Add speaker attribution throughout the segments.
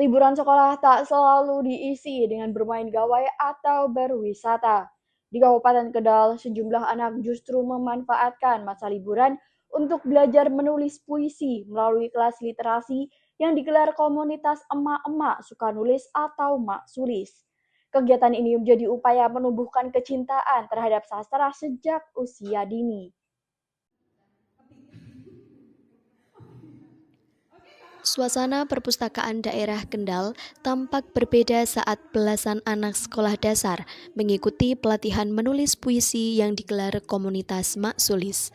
Speaker 1: Liburan sekolah tak selalu diisi dengan bermain gawai atau berwisata. Di Kabupaten Kendal, sejumlah anak justru memanfaatkan masa liburan untuk belajar menulis puisi melalui kelas literasi yang digelar komunitas emak-emak suka nulis atau mak sulis. Kegiatan ini menjadi upaya menumbuhkan kecintaan terhadap sastra sejak usia dini.
Speaker 2: Suasana perpustakaan daerah Kendal tampak berbeda saat belasan anak sekolah dasar mengikuti pelatihan menulis puisi yang digelar komunitas Mak Sulis.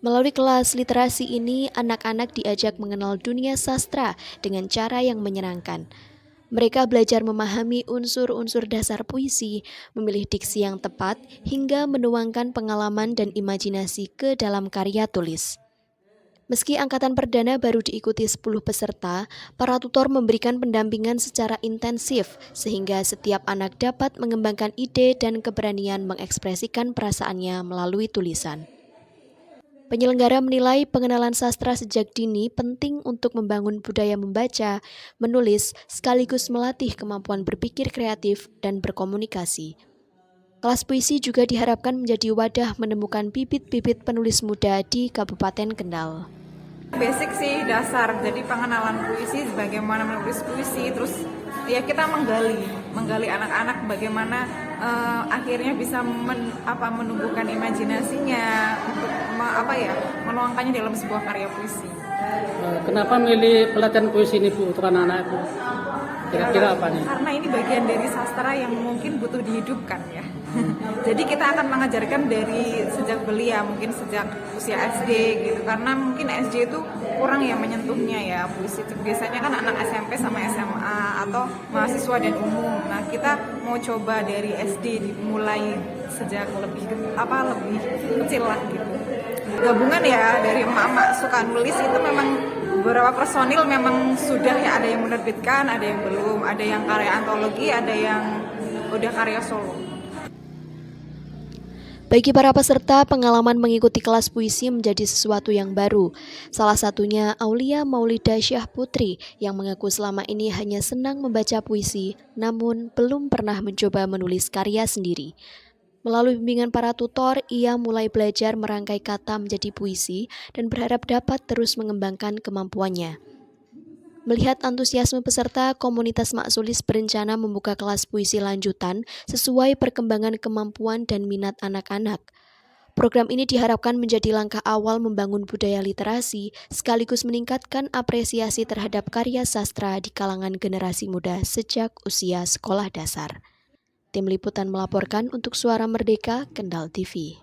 Speaker 2: Melalui kelas literasi ini, anak-anak diajak mengenal dunia sastra dengan cara yang menyenangkan. Mereka belajar memahami unsur-unsur dasar puisi, memilih diksi yang tepat, hingga menuangkan pengalaman dan imajinasi ke dalam karya tulis. Meski angkatan perdana baru diikuti 10 peserta, para tutor memberikan pendampingan secara intensif sehingga setiap anak dapat mengembangkan ide dan keberanian mengekspresikan perasaannya melalui tulisan. Penyelenggara menilai pengenalan sastra sejak dini penting untuk membangun budaya membaca, menulis, sekaligus melatih kemampuan berpikir kreatif dan berkomunikasi. Kelas puisi juga diharapkan menjadi wadah menemukan bibit-bibit penulis muda di Kabupaten Kendal.
Speaker 3: Basic sih, dasar, jadi pengenalan puisi, bagaimana menulis puisi, terus ya kita menggali anak-anak bagaimana akhirnya bisa menumbuhkan imajinasinya untuk menuangkannya dalam sebuah karya puisi.
Speaker 4: Kenapa milih pelatihan puisi ini Bu untuk anak-anak itu? Kira-kira apa nih?
Speaker 3: Karena ini bagian dari sastra yang mungkin butuh dihidupkan ya. Jadi kita akan mengajarkan dari sejak belia, mungkin sejak usia SD gitu. Karena mungkin SD itu kurang ya menyentuhnya ya puisi. Biasanya kan anak SMP sama SMA atau mahasiswa dan umum. Nah kita mau coba dari SD dimulai sejak lebih kecil lah gitu. Gabungan ya dari emak-emak suka nulis itu memang beberapa personil memang sudah ya, ada yang menerbitkan, ada yang belum, ada yang karya antologi, ada yang udah karya solo.
Speaker 2: Bagi para peserta, pengalaman mengikuti kelas puisi menjadi sesuatu yang baru. Salah satunya Aulia Maulida Syah Putri yang mengaku selama ini hanya senang membaca puisi, namun belum pernah mencoba menulis karya sendiri. Melalui bimbingan para tutor, ia mulai belajar merangkai kata menjadi puisi dan berharap dapat terus mengembangkan kemampuannya. Melihat antusiasme peserta, komunitas Mak Sulis berencana membuka kelas puisi lanjutan sesuai perkembangan kemampuan dan minat anak-anak. Program ini diharapkan menjadi langkah awal membangun budaya literasi, sekaligus meningkatkan apresiasi terhadap karya sastra di kalangan generasi muda sejak usia sekolah dasar. Tim Liputan melaporkan untuk Suara Merdeka, Kendal TV.